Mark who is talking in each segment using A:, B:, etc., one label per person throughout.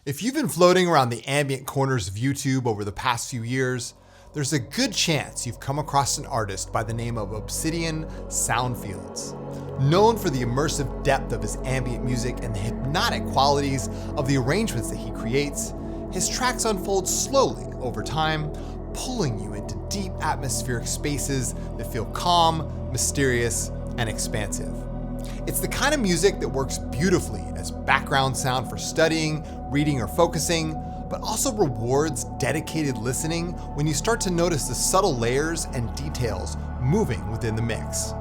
A: If you've been floating around the ambient corners of YouTube over the past few years, there's a good chance you've come across an artist by the name of Obsidian Soundfields. Known for the immersive depth of his ambient music and the hypnotic qualities of the arrangements that he creates, his tracks unfold slowly over time, pulling you into deep atmospheric spaces that feel calm, mysterious, and expansive. It's the kind of music that works beautifully as background sound for studying, reading, or focusing, but also rewards dedicated listening when you start to notice the subtle layers and details moving within the mix.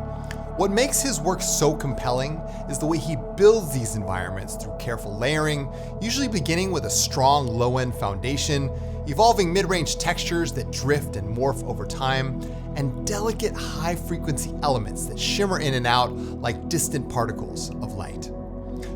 A: What makes his work so compelling is the way he builds these environments through careful layering, usually beginning with a strong low-end foundation, evolving mid-range textures that drift and morph over time, and delicate high-frequency elements that shimmer in and out like distant particles of light.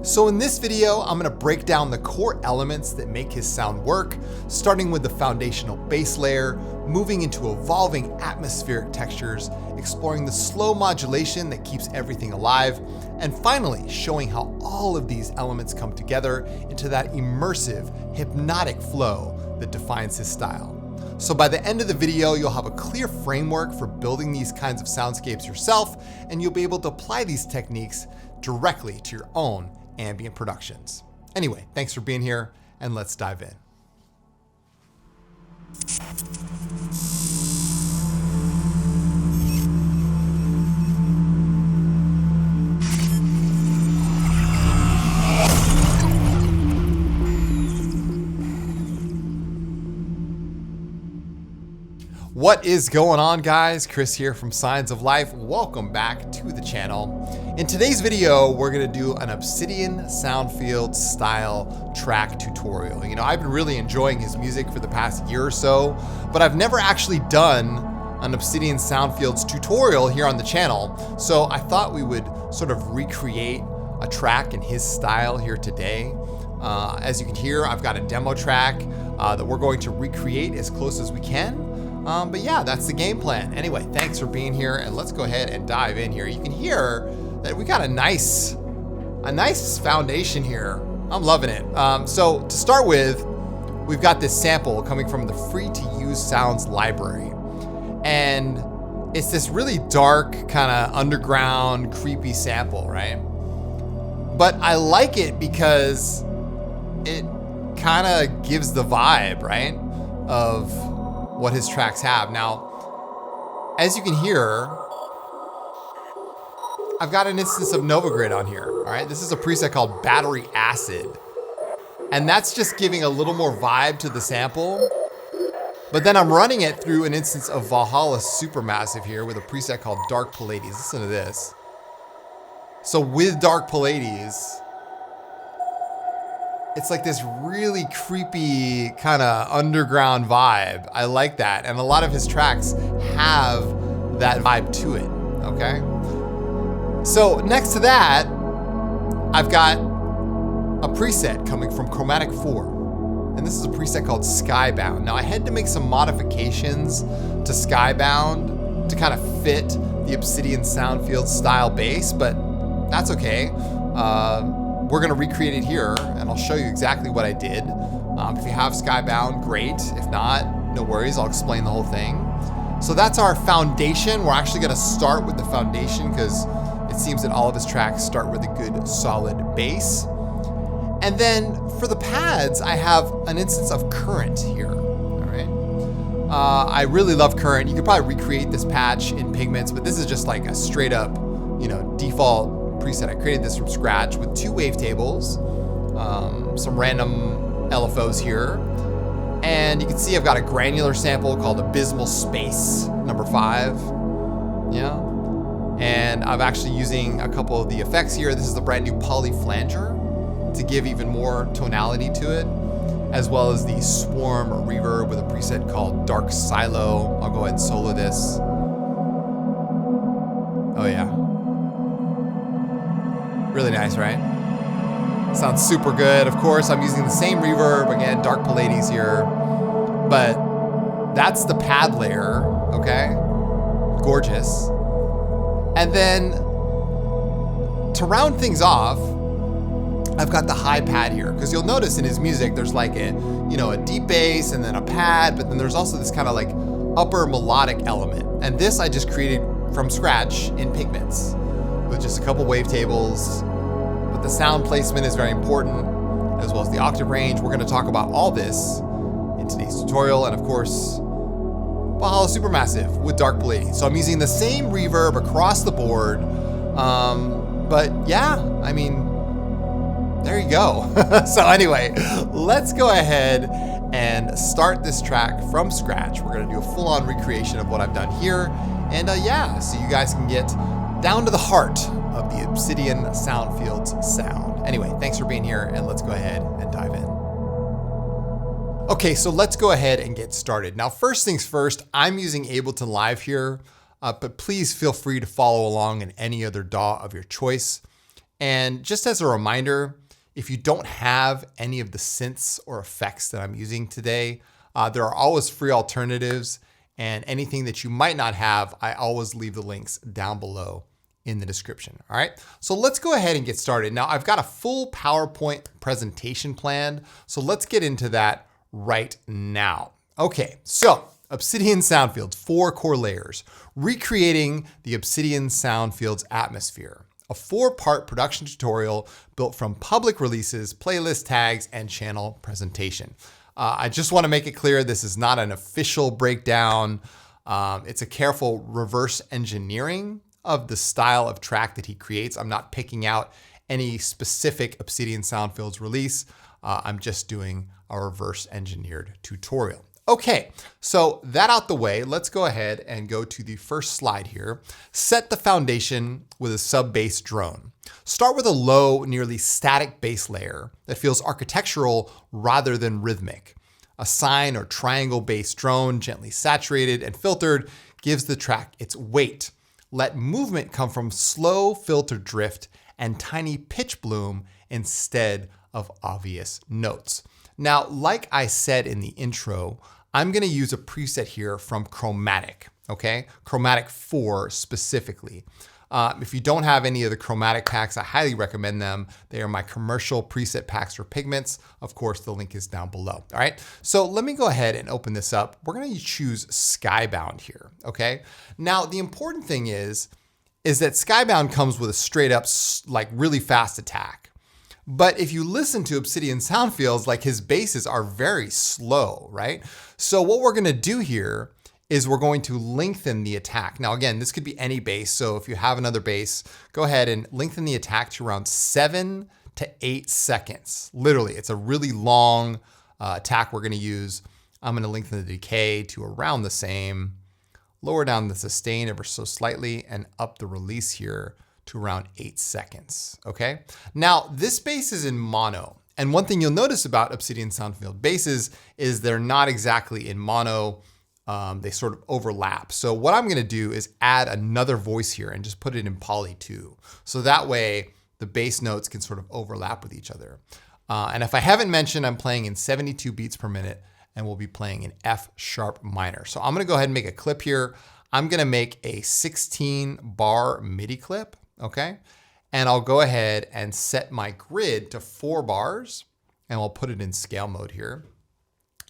A: So in this video, I'm going to break down the core elements that make his sound work, starting with the foundational bass layer, moving into evolving atmospheric textures, exploring the slow modulation that keeps everything alive, and finally showing how all of these elements come together into that immersive, hypnotic flow that defines his style. So by the end of the video, you'll have a clear framework for building these kinds of soundscapes yourself, and you'll be able to apply these techniques directly to your own ambient productions. Anyway, thanks for being here, and let's dive in. What is going on, guys? Chris here from Signs of Life. Welcome back to the channel. In today's video, we're gonna do an Obsidian Soundfields style track tutorial. You know, I've been really enjoying his music for the past year or so, but I've never actually done an Obsidian Soundfields tutorial here on the channel. So I thought we would sort of recreate a track in his style here today. As you can hear, I've got a demo track that we're going to recreate as close as we can. But yeah, that's the game plan. Anyway, thanks for being here, and let's go ahead and dive in here. You can hear that we got a nice foundation here. I'm loving it. So to start with, we've got this sample coming from the free to use sounds library. And it's this really dark, kind of underground, creepy sample, right? But I like it because it kind of gives the vibe, right, of what his tracks have. Now, as you can hear, I've got an instance of Novagrid on here, all right? This is a preset called Battery Acid, and that's just giving a little more vibe to the sample. But then I'm running it through an instance of Valhalla Supermassive here with a preset called Dark Pallades. Listen to this. So with Dark Pallades, it's like this really creepy kind of underground vibe. I like that. And a lot of his tracks have that vibe to it, okay? So next to that, I've got a preset coming from Chromatic 4. And this is a preset called Skybound. Now I had to make some modifications to Skybound to kind of fit the Obsidian Soundfields style bass, but that's okay. We're gonna recreate it here, and I'll show you exactly what I did. If you have Skybound, great. If not, no worries, I'll explain the whole thing. So that's our foundation. We're actually gonna start with the foundation because it seems that all of his tracks start with a good solid bass. And then for the pads, I have an instance of Current here, all right? I really love Current. You could probably recreate this patch in Pigments, but this is just like a straight up, you know, default preset. I created this from scratch with 2 wavetables, some random LFOs here, and you can see I've got a granular sample called Abysmal Space number 5, yeah, and I'm actually using a couple of the effects here. This is the brand new Poly Flanger to give even more tonality to it, as well as the Swarm reverb with a preset called Dark Silo. I'll go ahead and solo this. Oh yeah. Really nice, right? Sounds super good. Of course, I'm using the same reverb, again, Dark Pallades here, but that's the pad layer, okay? Gorgeous. And then to round things off, I've got the high pad here, because you'll notice in his music there's like a, a deep bass and then a pad, but then there's also this kind of like upper melodic element. And this I just created from scratch in Pigments with just a couple wavetables. But the sound placement is very important, as well as the octave range. We're going to talk about all this in today's tutorial, and of course, Valhalla Supermassive with Dark Palladium. So I'm using the same reverb across the board, but yeah, I mean, there you go. So anyway, let's go ahead and start this track from scratch. We're gonna do a full-on recreation of what I've done here. And yeah, so you guys can get down to the heart of the Obsidian Soundfields sound. Anyway, thanks for being here, and let's go ahead and dive in. Okay, so let's go ahead and get started. Now, first things first, I'm using Ableton Live here, but please feel free to follow along in any other DAW of your choice. And just as a reminder, if you don't have any of the synths or effects that I'm using today, there are always free alternatives, and anything that you might not have, I always leave the links down below in the description. All right, so let's go ahead and get started. Now, I've got a full PowerPoint presentation planned, so let's get into that right now. Okay, so Obsidian Soundfields, 4 core layers, recreating the Obsidian Soundfields atmosphere. A 4-part production tutorial built from public releases, playlist tags, and channel presentation. I just want to make it clear, this is not an official breakdown. It's a careful reverse engineering of the style of track that he creates. I'm not picking out any specific Obsidian Soundfields release. I'm just doing a reverse engineered tutorial. Okay, so that out the way, let's go ahead and go to the first slide here. Set the foundation with a sub-bass drone. Start with a low, nearly static bass layer that feels architectural rather than rhythmic. A sine or triangle bass drone, gently saturated and filtered, gives the track its weight. Let movement come from slow filter drift and tiny pitch bloom instead of obvious notes. Now, like I said in the intro, I'm gonna use a preset here from Chromatic, okay? Chromatic 4 specifically. If you don't have any of the Chromatic packs, I highly recommend them. They are my commercial preset packs for Pigments. Of course, the link is down below, all right? So let me go ahead and open this up. We're gonna choose Skybound here, okay? Now, the important thing is that Skybound comes with a straight up, like really fast attack. But if you listen to Obsidian Soundfields, like his basses are very slow, right? So what we're gonna do here is we're going to lengthen the attack. Now again, this could be any bass, so if you have another bass, go ahead and lengthen the attack to around 7 to 8 seconds. Literally, it's a really long attack we're gonna use. I'm gonna lengthen the decay to around the same, lower down the sustain ever so slightly, and up the release here to around 8 seconds, okay? Now, this bass is in mono. And one thing you'll notice about Obsidian Soundfield basses is they're not exactly in mono, they sort of overlap. So what I'm gonna do is add another voice here and just put it in poly 2. So that way the bass notes can sort of overlap with each other. And if I haven't mentioned, I'm playing in 72 beats per minute, and we'll be playing in F sharp minor. So I'm gonna go ahead and make a clip here. I'm gonna make a 16 bar MIDI clip, okay? And I'll go ahead and set my grid to 4 bars, and we'll put it in scale mode here.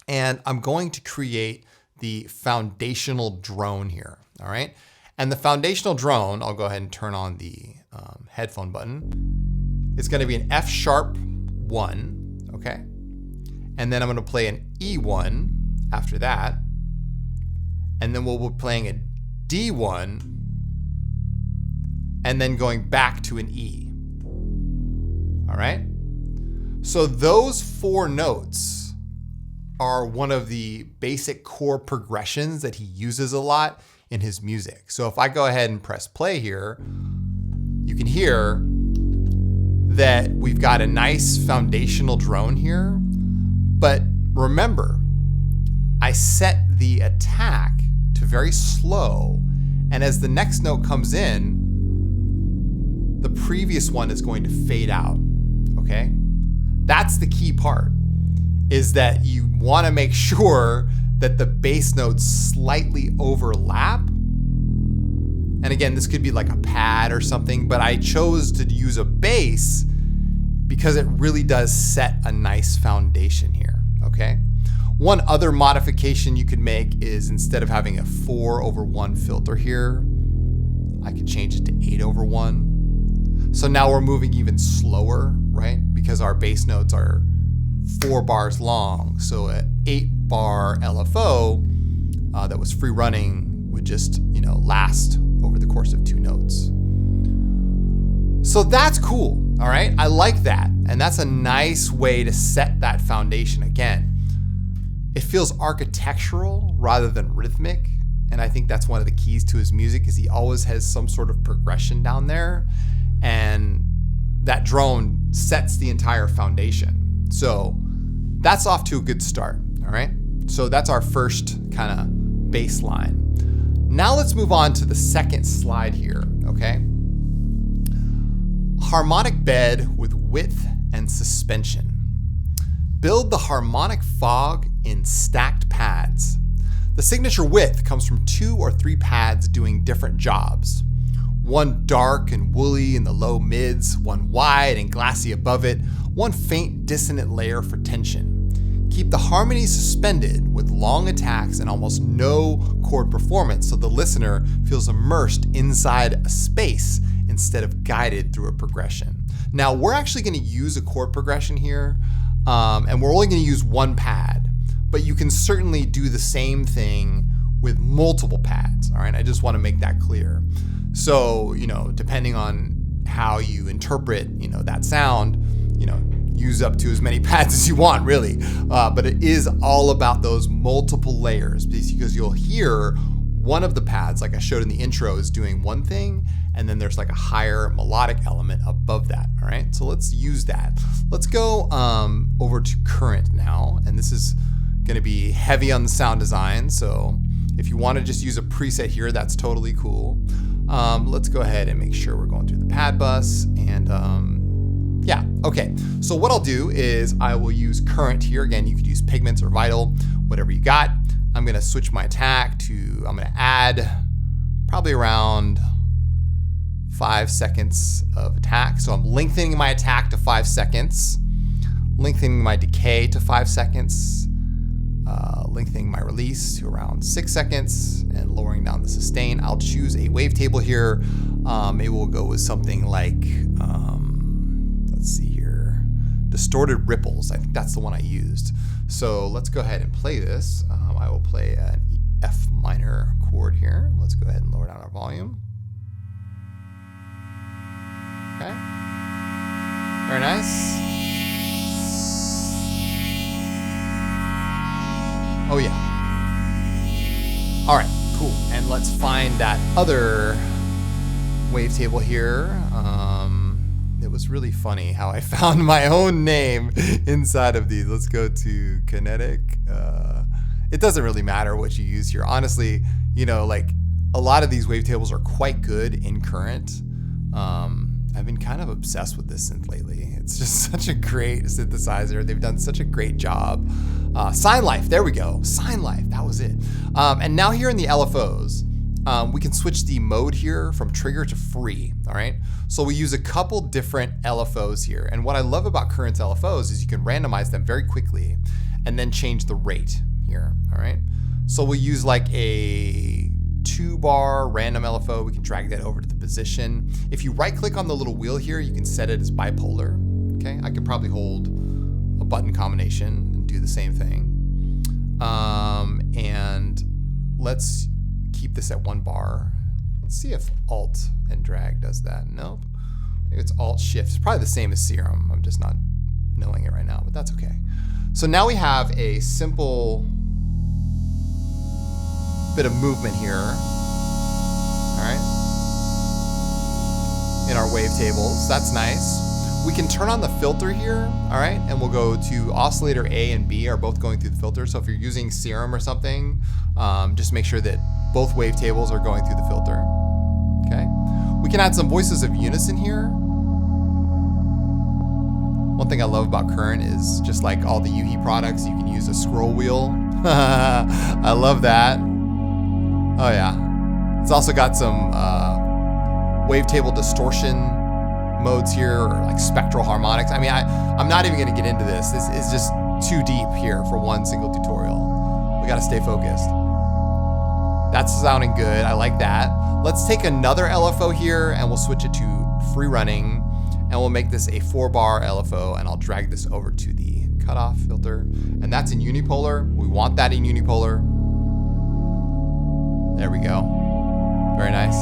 A: And I'm going to create the foundational drone here, all right? And the foundational drone, I'll go ahead and turn on the headphone button. It's gonna be an F sharp 1, okay? And then I'm gonna play an E1 after that. And then we'll be playing a D1, and then going back to an E, all right? So those 4 notes are one of the basic core progressions that he uses a lot in his music. So if I go ahead and press play here, you can hear that we've got a nice foundational drone here. But remember, I set the attack to very slow, and as the next note comes in, the previous one is going to fade out, okay? That's the key part, is that you wanna make sure that the bass notes slightly overlap. And again, this could be like a pad or something, but I chose to use a bass because it really does set a nice foundation here, okay? One other modification you could make is instead of having a 4/1 filter here, I could change it to 8/1. So now we're moving even slower, right? Because our bass notes are 4 bars long. So an 8-bar LFO that was free running would just, last over the course of 2 notes. So that's cool, all right? I like that. And that's a nice way to set that foundation again. It feels architectural rather than rhythmic. And I think that's one of the keys to his music is he always has some sort of progression down there. And that drone sets the entire foundation. So that's off to a good start, all right? So that's our first kind of baseline. Now let's move on to the second slide here, okay? Harmonic bed with width and suspension. Build the harmonic fog in stacked pads. The signature width comes from 2 or 3 pads doing different jobs. One dark and woolly in the low mids, one wide and glassy above it, one faint dissonant layer for tension. Keep the harmony suspended with long attacks and almost no chord performance so the listener feels immersed inside a space instead of guided through a progression. Now we're actually going to use a chord progression here, and we're only going to use 1 pad, but you can certainly do the same thing with multiple pads, all right? I just want to make that clear. So, depending on how you interpret, that sound, use up to as many pads as you want, really. But it is all about those multiple layers because you'll hear one of the pads, like I showed in the intro, is doing one thing, and then there's like a higher melodic element above that, all right? So let's use that. Let's go over to current now, and this is gonna be heavy on the sound design, so if you wanna just use a preset here, that's totally cool. Let's go ahead and make sure we're going through the pad bus, and yeah, okay. So what I'll do is I will use current here. Again, you could use pigments or vital, whatever you got. I'm gonna switch my attack to, I'm gonna add probably around 5 seconds of attack. So I'm lengthening my attack to 5 seconds, lengthening my decay to 5 seconds, lengthening my release to around 6 seconds, and lowering down the sustain. I'll choose a wavetable here. Maybe we'll go with something like, let's see here, distorted ripples. I think that's the one I used. So let's go ahead and play this. I will play an F minor chord here. Let's go ahead and lower down our volume. Okay, very nice. Oh yeah. All right, cool. And let's find that other wavetable here. It was really funny how I found my own name inside of these. Let's go to kinetic. It doesn't really matter what you use here. Honestly, like a lot of these wavetables are quite good in current. I've been kind of obsessed with this synth lately. It's just such a great synthesizer. They've done such a great job. Sine Life, there we go. Sine Life, that was it. And now here in the LFOs, we can switch the mode here from trigger to free, all right? So we use a couple different LFOs here. And what I love about current LFOs is you can randomize them very quickly and then change the rate here, all right? So we'll use like a 2-bar random LFO. We can drag that over to the position. If you right click on the little wheel here, you can set it as bipolar, okay? I could probably hold a button combination and do the same thing. And let's keep this at 1 bar. Let's see if Alt and drag does that. Nope. Maybe it's Alt Shift. It's probably the same as Serum. I'm just not knowing it right now, but that's okay. So now we have a simple bit of movement here, all right, in our wavetables. That's nice. We can turn on the filter here, all right, and we'll go to oscillator A and B are both going through the filter. So if you're using Serum or something, just make sure that both wavetables are going through the filter, okay? We can add some voices of unison here. One thing I love about Current is just like all the Yuhi products, you can use a scroll wheel. I love that. Oh yeah. It's also got some wavetable distortion modes here, or like spectral harmonics. I mean, I'm not even gonna get into this. This is just too deep here for one single tutorial. We gotta stay focused. That's sounding good, I like that. Let's take another LFO here and we'll switch it to free running, and we'll make this a 4-bar LFO, and I'll drag this over to the cutoff filter. And that's in unipolar. We want that in unipolar. There we go. Very nice.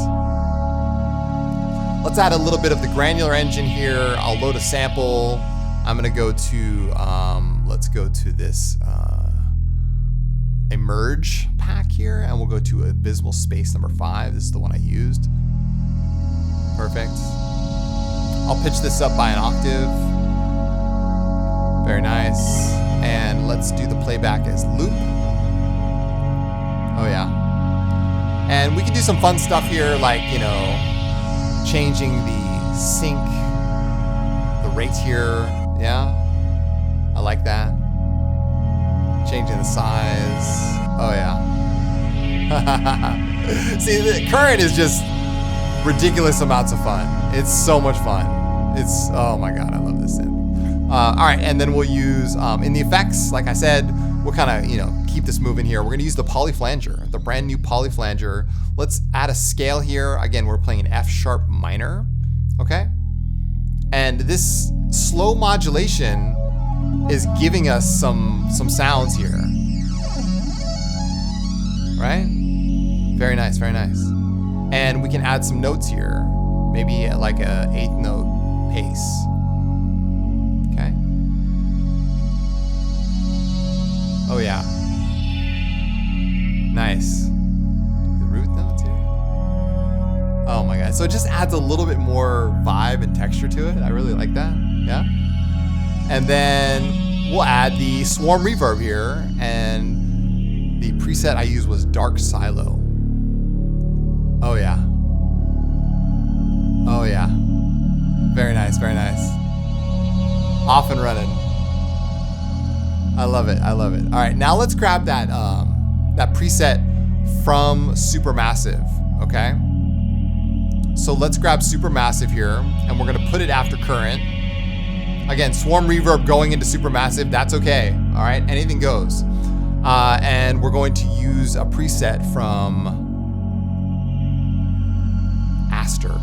A: Let's add a little bit of the granular engine here. I'll load a sample. I'm gonna go to, let's go to this emerge pack here, and we'll go to Abysmal Space number 5. This is the one I used. Perfect. I'll pitch this up by an octave. Very nice. And let's do the playback as loop. Oh yeah. And we can do some fun stuff here, like, you know, changing the sync, the rate here. Yeah, I like that. Changing the size. Oh yeah. See, the current is just ridiculous amounts of fun. It's so much fun. It's, oh my God, I love this synth. All right, and then we'll use, in the effects, like I said, we'll kind of, you know, keep this moving here. We're gonna use the polyflanger, the brand new polyflanger. Let's add a scale here. Again, we're playing an F sharp minor, okay? And this slow modulation is giving us some sounds here, right? Very nice, very nice. And we can add some notes here, maybe at like a 8th note pace. Okay. Oh yeah. Nice. The root notes here. Oh my God. So it just adds a little bit more vibe and texture to it. I really like that. Yeah. And then we'll add the swarm reverb here, and the preset I used was Dark Silo. Oh yeah. Oh yeah. Very nice, very nice. Off and running. I love it, I love it. All right, now let's grab that that preset from Supermassive, okay? So let's grab Supermassive here, and we're gonna put it after current. Again, swarm reverb going into Supermassive, that's okay, all right? Anything goes. And we're going to use a preset from Aster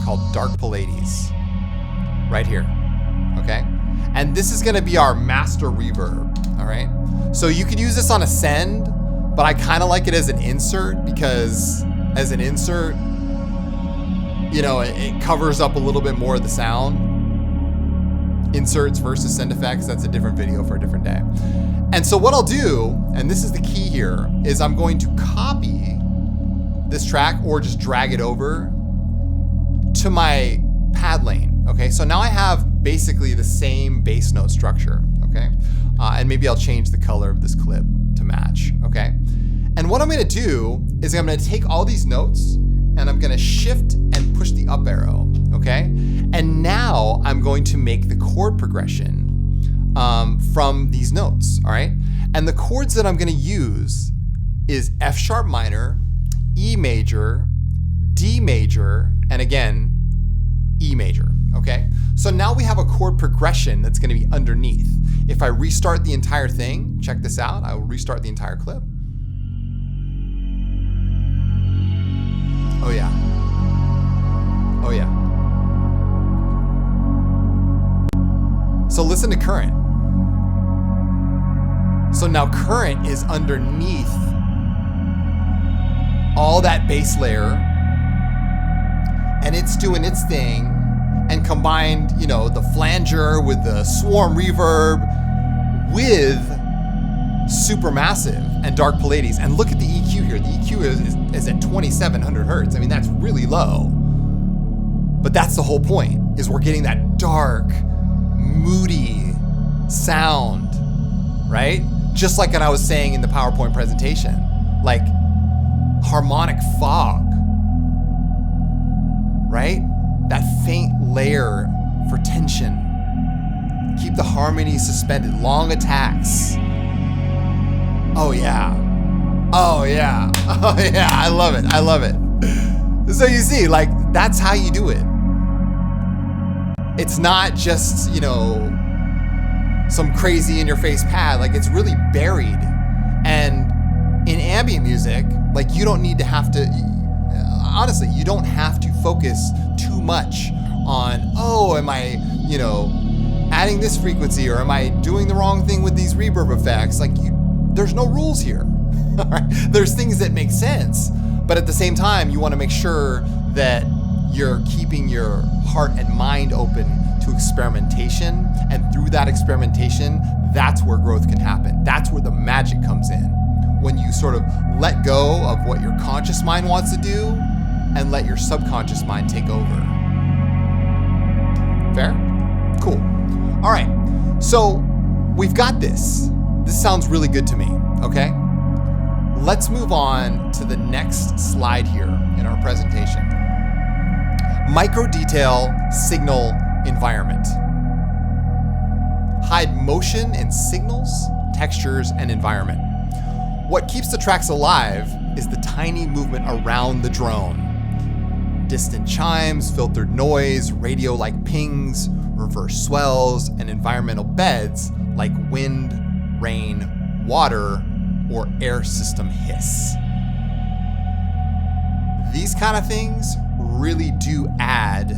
A: called Dark Pallades, right here, okay? And this is gonna be our master reverb, all right? So you could use this on a send, but I kinda like it as an insert, because as an insert, you know, it covers up a little bit more of the sound. Inserts versus send effects, that's a different video for a different day. And so what I'll do, and this is the key here, is I'm going to copy this track or just drag it over to my pad lane, okay? So now I have basically the same bass note structure, okay? And maybe I'll change the color of this clip to match, okay? And what I'm gonna do is I'm gonna take all these notes and I'm gonna shift and push the up arrow, okay? And now I'm going to make the chord progression from these notes, all right? And the chords that I'm gonna use is F sharp minor, E major, D major, and again, E major, okay? So now we have a chord progression that's gonna be underneath. If I restart the entire thing, check this out, I will restart the entire clip. Oh yeah. Oh yeah. So listen to current. So now current is underneath all that bass layer, and it's doing its thing, and combined, you know, the flanger with the swarm reverb with Supermassive and Dark Pallades. And look at the EQ here. The EQ is at 2700 hertz. I mean, that's really low. But that's the whole point, is we're getting that dark, moody sound, right? Just like what I was saying in the PowerPoint presentation, like harmonic fog, right? That faint layer for tension. Keep the harmony suspended, long attacks. Oh yeah. Oh yeah. Oh yeah, I love it, I love it. So you see, like, that's how you do it. it's not just, you know, some crazy in your face pad. Like, it's really buried. And in ambient music, like, you don't need to have to, honestly, you don't have to focus too much on, oh, am I, you know, adding this frequency, or am I doing the wrong thing with these reverb effects? Like, there's no rules here. There's things that make sense, but at the same time, you want to make sure that you're keeping your heart and mind open to experimentation. And through that experimentation, that's where growth can happen. That's where the magic comes in. When you sort of let go of what your conscious mind wants to do and let your subconscious mind take over. Fair? Cool. All right. So we've got this. This sounds really good to me. Okay. Let's move on to the next slide here in our presentation. Micro detail, signal, environment. Hide motion in signals, textures, and environment. What keeps the tracks alive is the tiny movement around the drone. Distant chimes, filtered noise, radio-like pings, reverse swells, and environmental beds like wind, rain, water, or air system hiss. These kind of things really do add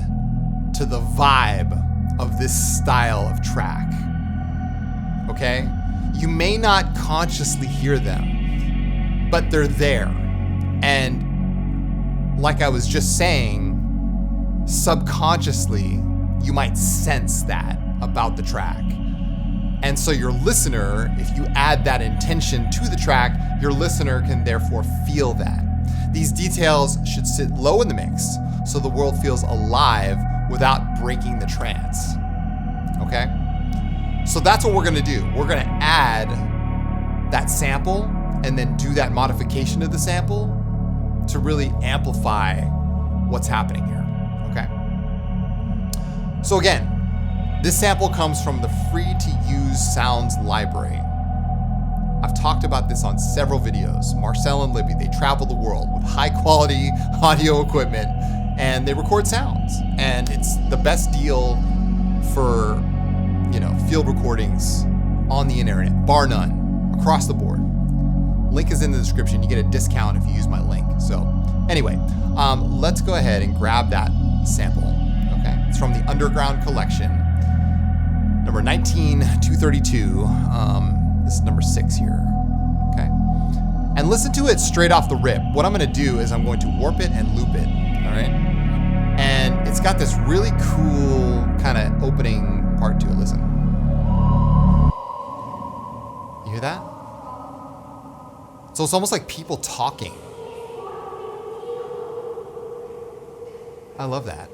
A: to the vibe of this style of track. Okay? You may not consciously hear them, but they're there. And like I was just saying, subconsciously, you might sense that about the track. And so your listener, if you add that intention to the track, your listener can therefore feel that. These details should sit low in the mix so the world feels alive without breaking the trance. Okay? So that's what we're gonna do. We're gonna add that sample and then do that modification of the sample to really amplify what's happening here. Okay? So again, this sample comes from the free-to-use sounds library. I've talked about this on several videos. Marcel and Libby, they travel the world with high-quality audio equipment, and they record sounds. And it's the best deal for, you know, field recordings on the internet, bar none, across the board. Link is in the description. You get a discount if you use my link. So anyway, let's go ahead and grab that sample. Okay, it's from the Underground Collection. Number 19232, this is number 6 here, okay? And listen to it straight off the rip. What I'm gonna do is I'm going to warp it and loop it, all right? And it's got this really cool kind of opening part to it, listen. You hear that? So it's almost like people talking. I love that.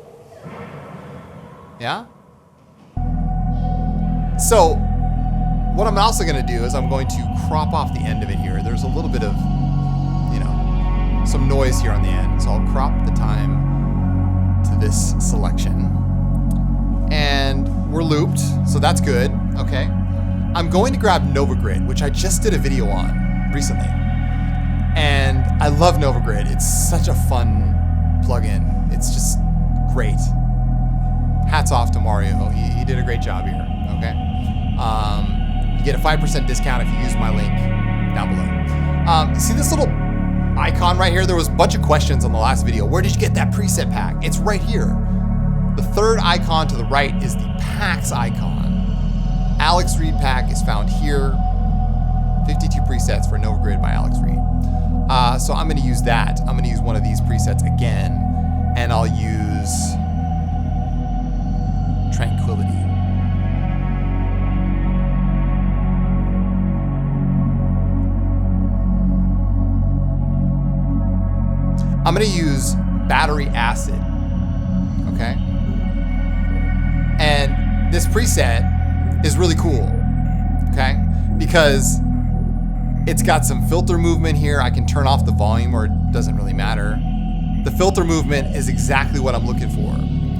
A: Yeah? So what I'm also going to do is I'm going to crop off the end of it here. There's a little bit of, you know, some noise here on the end. So I'll crop the time to this selection. And we're looped, so that's good. Okay. I'm going to grab NovaGrid, which I just did a video on recently. And I love NovaGrid. It's such a fun plugin. It's just great. Hats off to Mario. He did a great job here. Okay. You get a 5% discount if you use my link down below. See this little icon right here? There was a bunch of questions on the last video. Where did you get that preset pack? It's right here. The third icon to the right is the packs icon. Alex Reed pack is found here. 52 presets for NovaGrid by Alex Reed. So I'm going to use that. I'm going to use one of these presets again, and I'll use Tranquility. I'm going to use Battery Acid, okay? And this preset is really cool, okay? Because it's got some filter movement here. I can turn off the volume, or it doesn't really matter. The filter movement is exactly what I'm looking for,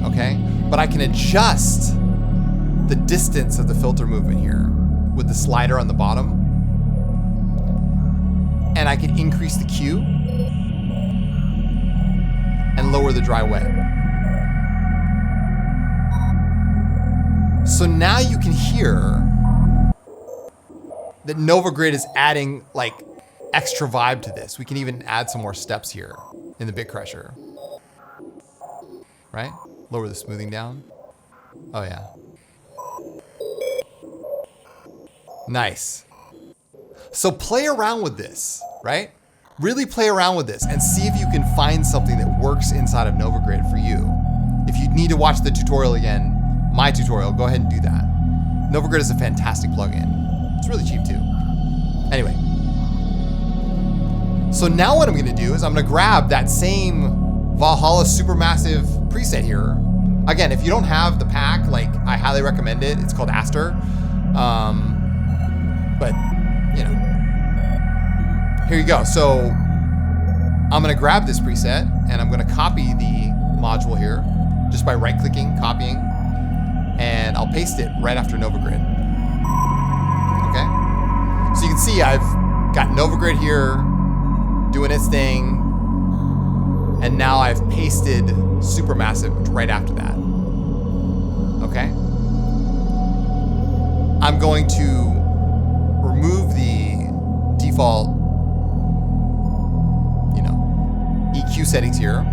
A: okay? But I can adjust the distance of the filter movement here with the slider on the bottom. And I can increase the Q and lower the dry wet. So now you can hear that Nova Grid is adding like extra vibe to this. We can even add some more steps here in the bit crusher. Right? Lower the smoothing down. Oh yeah. Nice. So play around with this, right? Really play around with this and see if you can find something that works inside of Nova Grid for you. If you need to watch the tutorial again, my tutorial, go ahead and do that. Nova Grid is a fantastic plugin. It's really cheap too. Anyway. So now what I'm gonna do is I'm gonna grab that same Valhalla Supermassive preset here. Again, if you don't have the pack, like I highly recommend it. It's called Aster. But you know, here you go. So I'm gonna grab this preset and I'm gonna copy the module here just by right-clicking, copying, and I'll paste it right after Nova Grid. Okay? So you can see I've got Nova Grid here doing its thing, and now I've pasted Supermassive right after that. Okay? I'm going to remove the default, EQ settings here.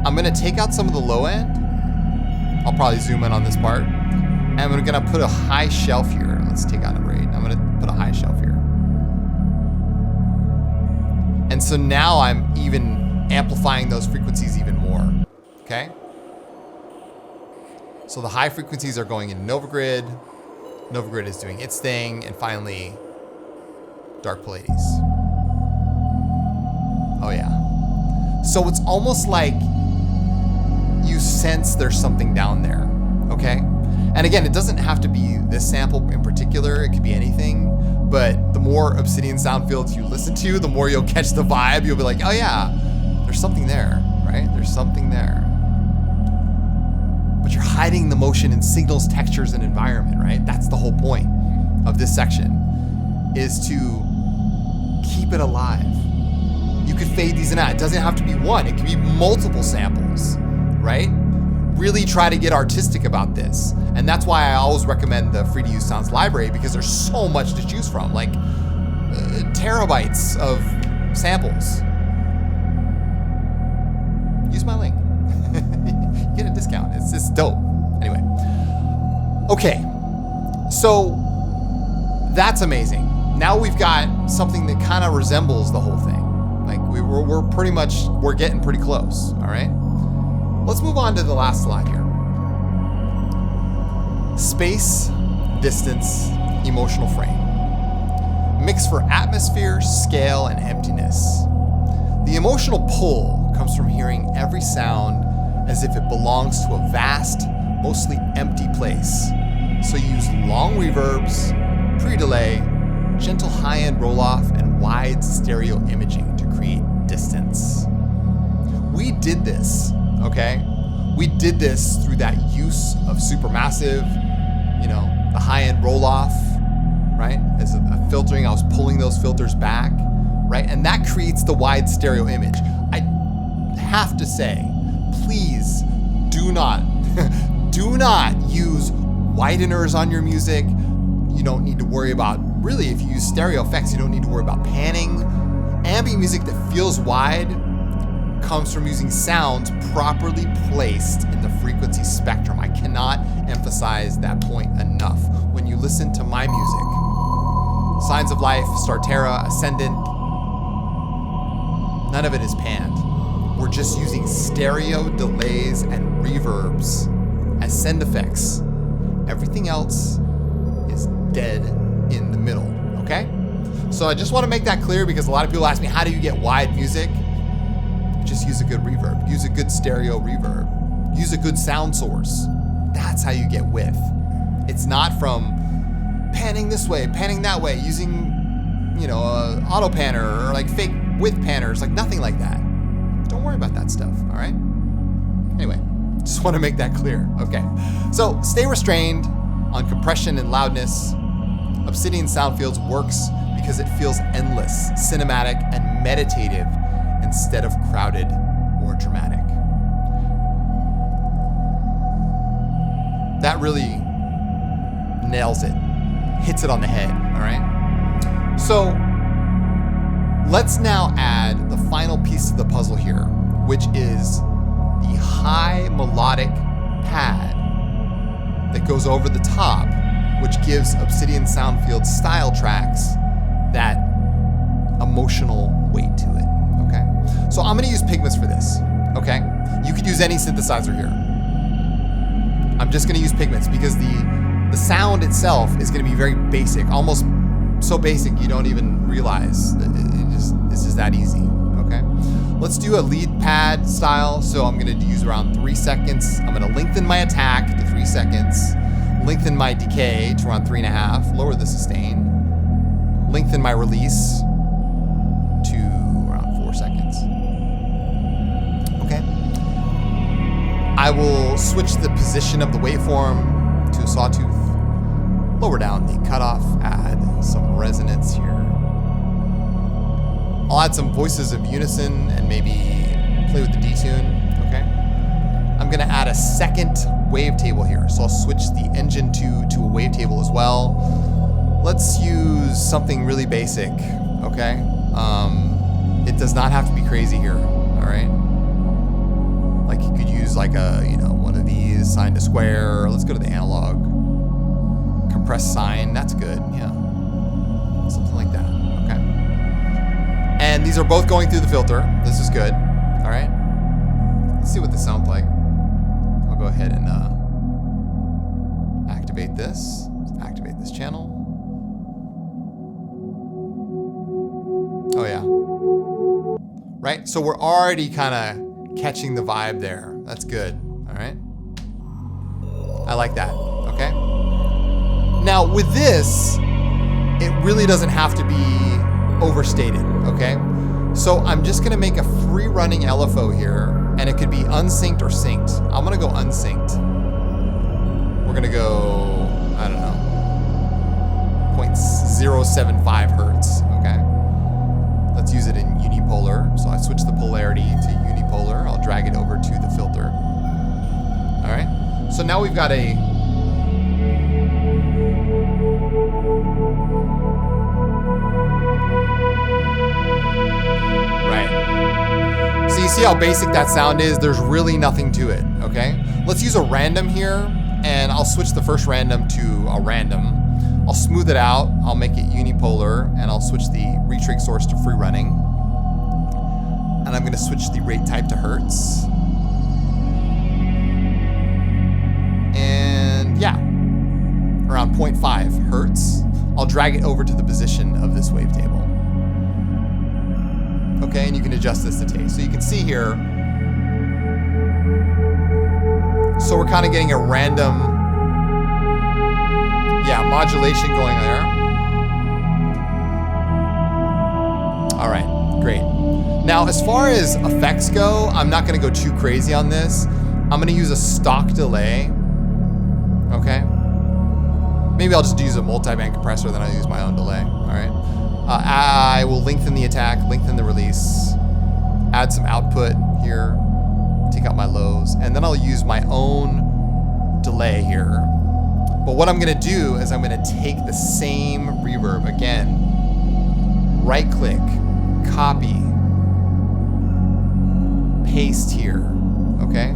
A: I'm gonna take out some of the low end. I'll probably zoom in on this part. And I'm gonna put a high shelf here. Let's take out a rate. I'm gonna put a high shelf here. And so now I'm even amplifying those frequencies even more, okay? So the high frequencies are going in Nova Grid. Nova Grid is doing its thing. And finally, Dark Pallades. Oh yeah. So it's almost like you sense there's something down there, okay? And again, it doesn't have to be this sample in particular. It could be anything. But the more Obsidian Soundfields you listen to, the more you'll catch the vibe. You'll be like, oh yeah, there's something there, right? There's something there. But you're hiding the motion in signals, textures, and environment, right? That's the whole point of this section, is to keep it alive. You could fade these in and out. It doesn't have to be one. It can be multiple samples, right? Really try to get artistic about this. And that's why I always recommend the free to use sounds library, because there's so much to choose from, like terabytes of samples. Use my link. Get a discount. It's dope. Anyway. Okay. So that's amazing. Now we've got something that kind of resembles the whole thing. Like we're getting pretty close. All right. Let's move on to the last slide here. Space, distance, emotional frame. Mix for atmosphere, scale, and emptiness. The emotional pull comes from hearing every sound as if it belongs to a vast, mostly empty place. So use long reverbs, pre-delay, gentle high-end roll-off, and wide stereo imaging to create distance. We did this, okay? We did this through that use of Supermassive, the high-end roll-off, right? As a filtering, I was pulling those filters back, right? And that creates the wide stereo image. I have to say, please do not use wideners on your music. You don't need to worry about, really, if you use stereo effects, you don't need to worry about panning. Ambient music that feels wide comes from using sounds properly placed in the frequency spectrum. I cannot emphasize that point enough. When you listen to my music, Signs of Life, Starterra, Ascendant, none of it is panned. We're just using stereo delays and reverbs as send effects. Everything else is dead in the middle, okay? So I just want to make that clear, because a lot of people ask me, how do you get wide music? Just use a good reverb. Use a good stereo reverb. Use a good sound source. That's how you get width. It's not from panning this way, panning that way, using, a auto panner or like fake width panners, like nothing like that. Don't worry about that stuff, all right? Anyway, just want to make that clear. Okay, so stay restrained on compression and loudness. Obsidian Soundfields works because it feels endless, cinematic, and meditative instead of crowded or dramatic. That really nails it, hits it on the head, all right? So let's now add the final piece of the puzzle here, which is the high melodic pad that goes over the top, which gives Obsidian Soundfields style tracks that emotional weight to it, okay? So I'm gonna use Pigments for this, okay? You could use any synthesizer here. I'm just gonna use Pigments because the sound itself is gonna be very basic, almost so basic you don't even realize that it's just that easy, okay? Let's do a lead pad style. So I'm gonna use around 3 seconds. I'm gonna lengthen my attack to 3 seconds, lengthen my decay to around 3.5, lower the sustain, lengthen my release to around 4 seconds. Okay. I will switch the position of the waveform to a sawtooth, lower down the cutoff, add some resonance here. I'll add some voices of unison and maybe play with the detune, okay? I'm gonna add a second wavetable here. So I'll switch the engine to a wavetable as well. Let's use something really basic, okay? It does not have to be crazy here, all right? Like you could use like a, one of these, sine to square. Let's go to the analog. Compressed sine, that's good, yeah. Something like that, okay? And these are both going through the filter. This is good, all right? Let's see what this sounds like. I'll go ahead and activate this. Let's activate this channel. Oh yeah. Right, so we're already kind of catching the vibe there. That's good, all right? I like that, okay? Now with this, it really doesn't have to be overstated, okay? So I'm just gonna make a free running LFO here, and it could be unsynced or synced. I'm gonna go unsynced. We're gonna go, I don't know, 0.075 hertz, okay? Let's use it in unipolar. So I switch the polarity to unipolar. I'll drag it over to the filter. All right, so now we've got a So you see how basic that sound is? There's really nothing to it, okay? Let's use a random here, and I'll switch the first random to a random. I'll smooth it out, I'll make it unipolar, and I'll switch the retrig source to free running. And I'm gonna switch the rate type to hertz. And yeah, around 0.5 hertz. I'll drag it over to the position of this wavetable. Okay, and you can adjust this to taste. So you can see here, so we're kind of getting a random, modulation going there. All right, great. Now, as far as effects go, I'm not gonna go too crazy on this. I'm gonna use a stock delay, okay? Maybe I'll just use a multi-band compressor, then I'll use my own delay, all right? I will lengthen the attack, lengthen the release, add some output here, take out my lows, and then I'll use my own delay here. But what I'm gonna do is I'm gonna take the same reverb again, right click, copy, paste here, okay?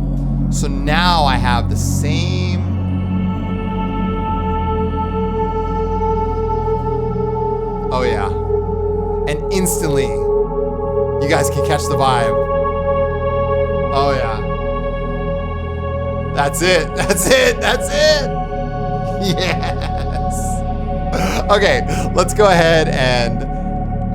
A: So now I have the same oh yeah. And instantly, you guys can catch the vibe. Oh yeah. That's it, that's it, that's it. Yes. Okay, let's go ahead and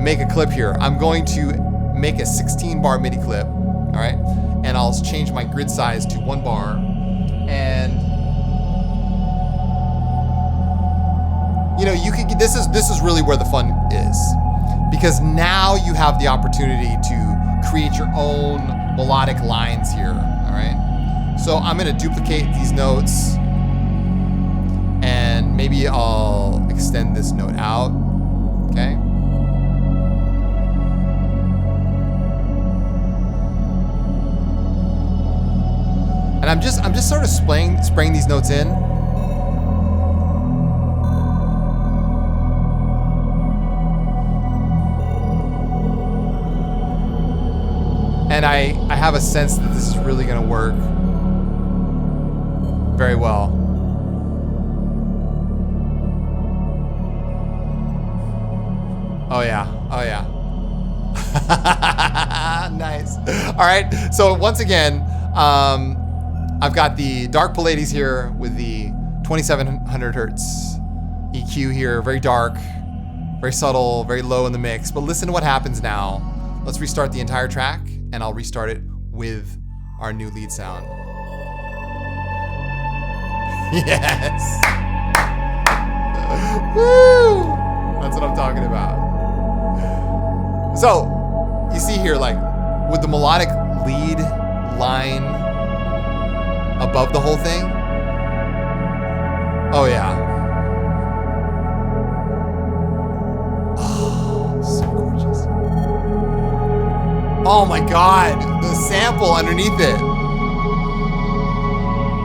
A: make a clip here. I'm going to make a 16 bar MIDI clip, all right? And I'll change my grid size to 1 bar. And you could, this is really where the fun is, because now you have the opportunity to create your own melodic lines here, all right? So I'm gonna duplicate these notes, and maybe I'll extend this note out, okay? And I'm just sort of spraying these notes in. And I have a sense that this is really gonna work very well. Oh yeah, oh yeah. Nice. All right, so once again, I've got the dark Pallades here with the 2700 hertz EQ here, very dark, very subtle, very low in the mix. But listen to what happens now. Let's restart the entire track, and I'll restart it with our new lead sound. Yes. Woo! That's what I'm talking about. So, you see here, like, with the melodic lead line above the whole thing. Oh yeah. Oh, so gorgeous. Oh my God, the sample underneath it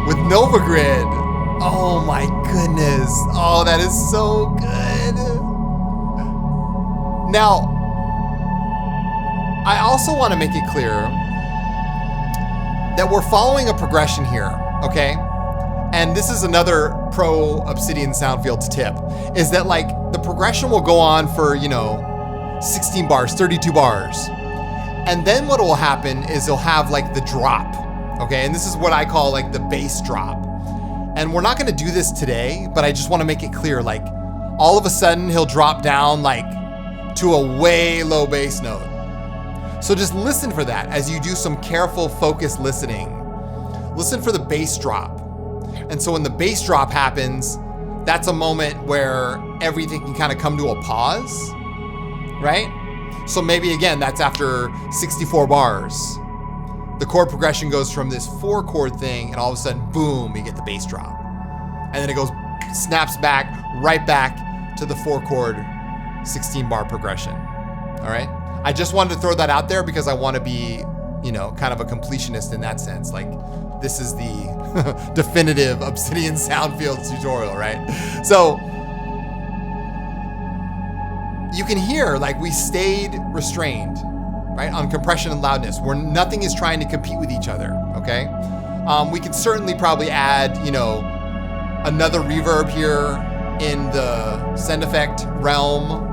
A: with Nova Grid. Oh my goodness. Oh, that is so good. Now, I also want to make it clear that we're following a progression here, okay? And this is another pro Obsidian Soundfields tip, is that like the progression will go on for, 16 bars, 32 bars. And then what will happen is it'll have like the drop, okay? And this is what I call like the bass drop. And we're not gonna do this today, but I just wanna make it clear, like all of a sudden he'll drop down like to a way low bass note. So just listen for that as you do some careful, focused listening. Listen for the bass drop. And so when the bass drop happens, that's a moment where everything can kind of come to a pause, right? So maybe again, that's after 64 bars. The chord progression goes from this 4-chord thing, and all of a sudden, boom, you get the bass drop. And then it goes, snaps back, right back to the 4-chord 16-bar progression, all right? I just wanted to throw that out there because I want to be, kind of a completionist in that sense. Like, this is the definitive Obsidian Soundfields tutorial, right? So, you can hear, like, we stayed restrained, right, on compression and loudness, where nothing is trying to compete with each other, okay? We could certainly probably add, another reverb here in the send effect realm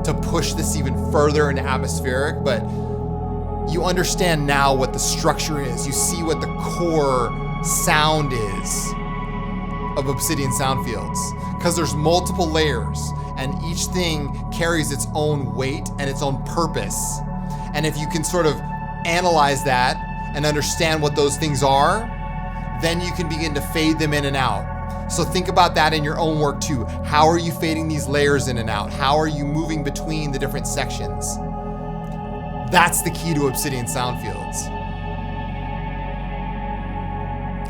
A: to push this even further into atmospheric, but you understand now what the structure is. You see what the core sound is of Obsidian Soundfields, because there's multiple layers and each thing carries its own weight and its own purpose. And if you can sort of analyze that and understand what those things are, then you can begin to fade them in and out. So think about that in your own work too. How are you fading these layers in and out? How are you moving between the different sections? That's the key to Obsidian Soundfields.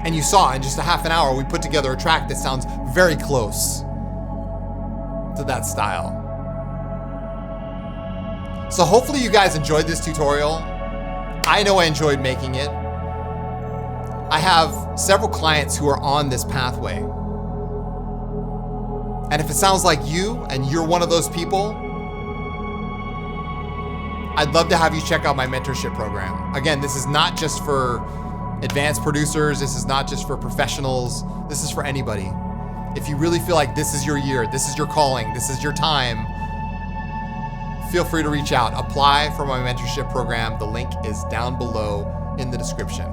A: And you saw in just a half an hour, we put together a track that sounds very close to that style. So hopefully you guys enjoyed this tutorial. I know I enjoyed making it. I have several clients who are on this pathway. And if it sounds like you and you're one of those people, I'd love to have you check out my mentorship program. Again, this is not just for advanced producers. This is not just for professionals. This is for anybody. If you really feel like this is your year, this is your calling, this is your time, feel free to reach out. Apply for my mentorship program. The link is down below in the description.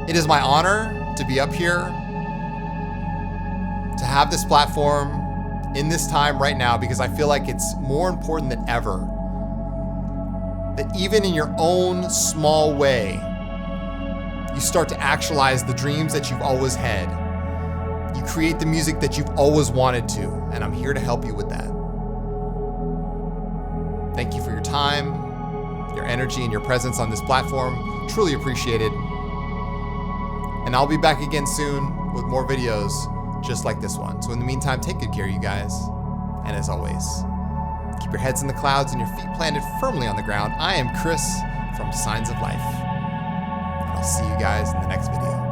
A: It is my honor to be up here, to have this platform in this time right now, because I feel like it's more important than ever that even in your own small way, you start to actualize the dreams that you've always had. You create the music that you've always wanted to, and I'm here to help you with that. Thank you for your time, your energy, and your presence on this platform. Truly appreciated. And I'll be back again soon with more videos just like this one. So in the meantime, take good care, you guys. And as always, keep your heads in the clouds and your feet planted firmly on the ground. I am Chris from Signs of Life. And I'll see you guys in the next video.